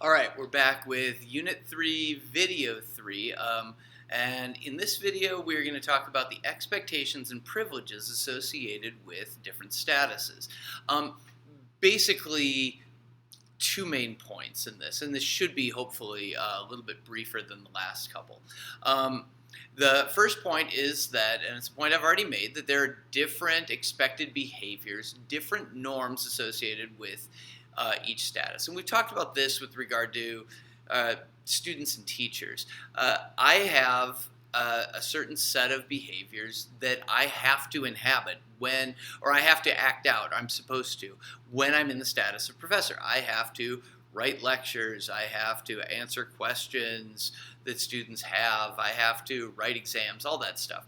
All right, we're back with Unit 3, Video 3. And in this video, we're going to talk about the expectations and privileges associated with different statuses. Basically, two main points in this, and this should be hopefully a little bit briefer than the last couple. The first point is that, and it's a point I've already made, that there are different expected behaviors, different norms associated with each status. And we've talked about this with regard to students and teachers. I have a certain set of behaviors that I have to inhabit or I have to act out, I'm supposed to, when I'm in the status of professor. I have to write lectures, I have to answer questions that students have, I have to write exams, all that stuff.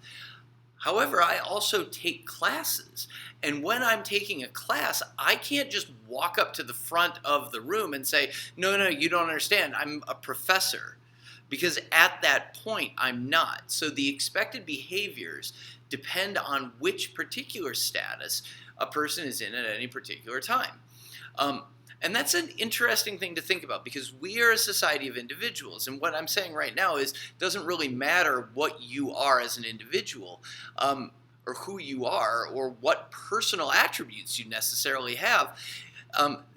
However, I also take classes, and when I'm taking a class, I can't just walk up to the front of the room and say, no, you don't understand, I'm a professor, because at that point, I'm not. So the expected behaviors depend on which particular status a person is in at any particular time. And that's an interesting thing to think about because we are a society of individuals. And what I'm saying right now is it doesn't really matter what you are as an individual or who you are or what personal attributes you necessarily have.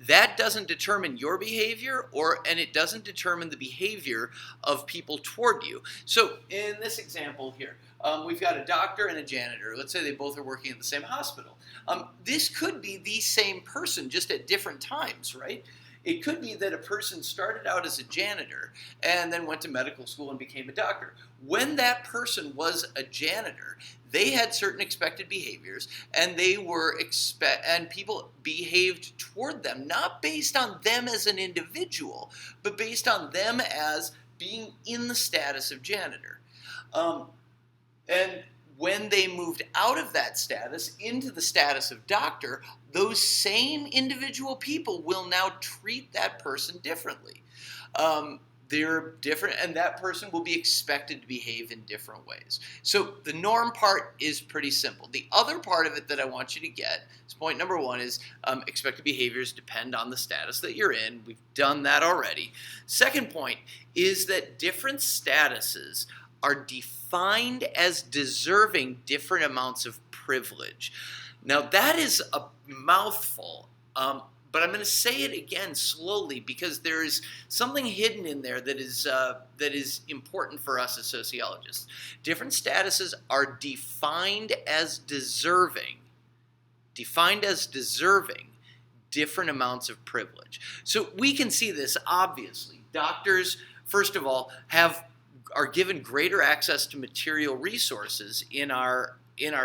That doesn't determine your behavior and it doesn't determine the behavior of people toward you. So in this example here, we've got a doctor and a janitor. Let's say they both are working at the same hospital. This could be the same person just at different times, right? It could be that a person started out as a janitor and then went to medical school and became a doctor. When that person was a janitor, they had certain expected behaviors, and and people behaved toward them, not based on them as an individual, but based on them as being in the status of janitor. And when they moved out of that status into the status of doctor, those same individual people will now treat that person differently. They're different, and that person will be expected to behave in different ways. So the norm part is pretty simple. The other part of it that I want you to get is point number one is expected behaviors depend on the status that you're in. We've done that already. Second point is that different statuses are defined as deserving different amounts of privilege. Now that is a mouthful, but I'm going to say it again slowly because there is something hidden in there that is important for us as sociologists. Different statuses are defined as deserving different amounts of privilege. So we can see this obviously. Doctors, first of all, are given greater access to material resources in our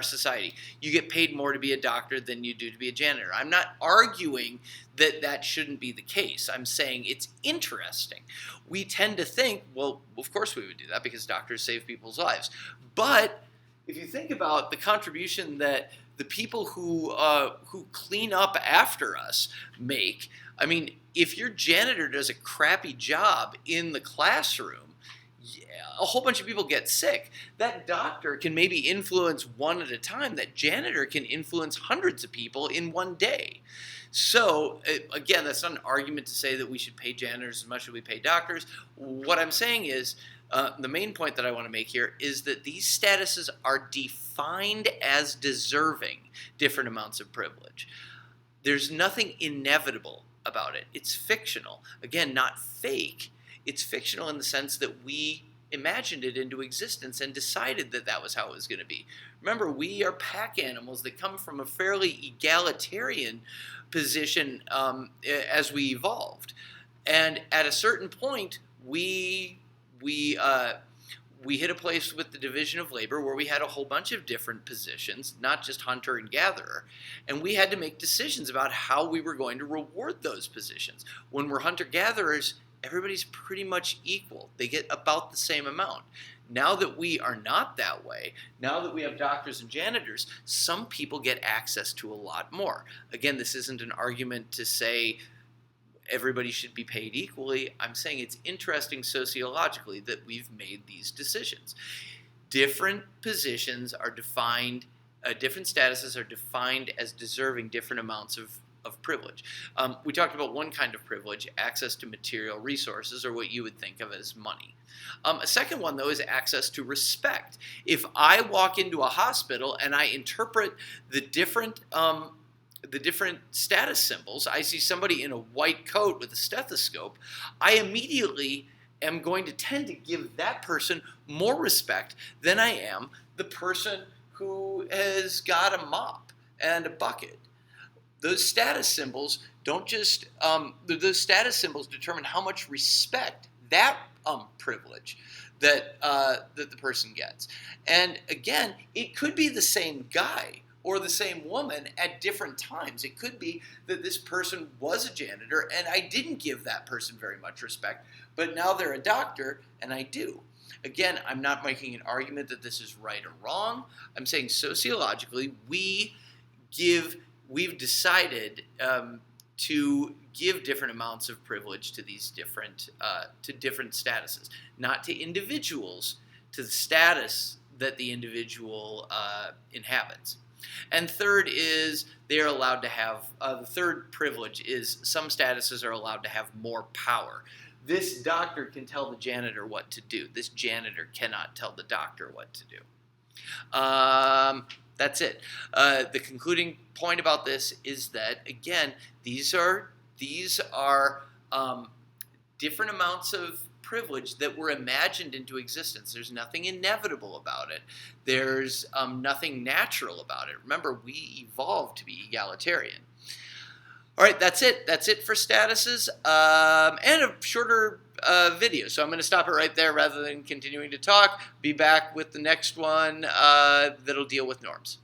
society. You get paid more to be a doctor than you do to be a janitor. I'm not arguing that shouldn't be the case. I'm saying it's interesting. We tend to think, well, of course we would do that because doctors save people's lives. But if you think about the contribution that the people who clean up after us make, I mean, if your janitor does a crappy job in the classroom, a whole bunch of people get sick. That doctor can maybe influence one at a time. That janitor can influence hundreds of people in one day. So, again, that's not an argument to say that we should pay janitors as much as we pay doctors. What I'm saying is, the main point that I want to make here is that these statuses are defined as deserving different amounts of privilege. There's nothing inevitable about it. It's fictional. Again, not fake. It's fictional in the sense that we imagined it into existence and decided that was how it was going to be. Remember, we are pack animals that come from a fairly egalitarian position as we evolved. And at a certain point, we hit a place with the division of labor where we had a whole bunch of different positions, not just hunter and gatherer, and we had to make decisions about how we were going to reward those positions. When we're hunter-gatherers, everybody's pretty much equal. They get about the same amount. Now that we are not that way, now that we have doctors and janitors, some people get access to a lot more. Again, this isn't an argument to say everybody should be paid equally. I'm saying it's interesting sociologically that we've made these decisions. Different positions are defined, different statuses are defined as deserving different amounts of of privilege. We talked about one kind of privilege, access to material resources, or what you would think of as money. A second one, though, is access to respect. If I walk into a hospital and I interpret the different status symbols, I see somebody in a white coat with a stethoscope, I immediately am going to tend to give that person more respect than I am the person who has got a mop and a bucket. Those status symbols don't just those status symbols determine how much respect that privilege that that the person gets. And again, it could be the same guy or the same woman at different times. It could be that this person was a janitor and I didn't give that person very much respect, but now they're a doctor and I do. Again, I'm not making an argument that this is right or wrong. I'm saying sociologically, we've decided to give different amounts of privilege to these different statuses, not to individuals, to the status that the individual inhabits. And third is they're allowed to have, the third privilege is some statuses are allowed to have more power. This doctor can tell the janitor what to do. This janitor cannot tell the doctor what to do. That's it. The concluding point about this is that, again, these are different amounts of privilege that were imagined into existence. There's nothing inevitable about it. There's nothing natural about it. Remember, we evolved to be egalitarian. All right, that's it. That's it for statuses and a shorter video. So I'm going to stop it right there rather than continuing to talk. Be back with the next one that'll deal with norms.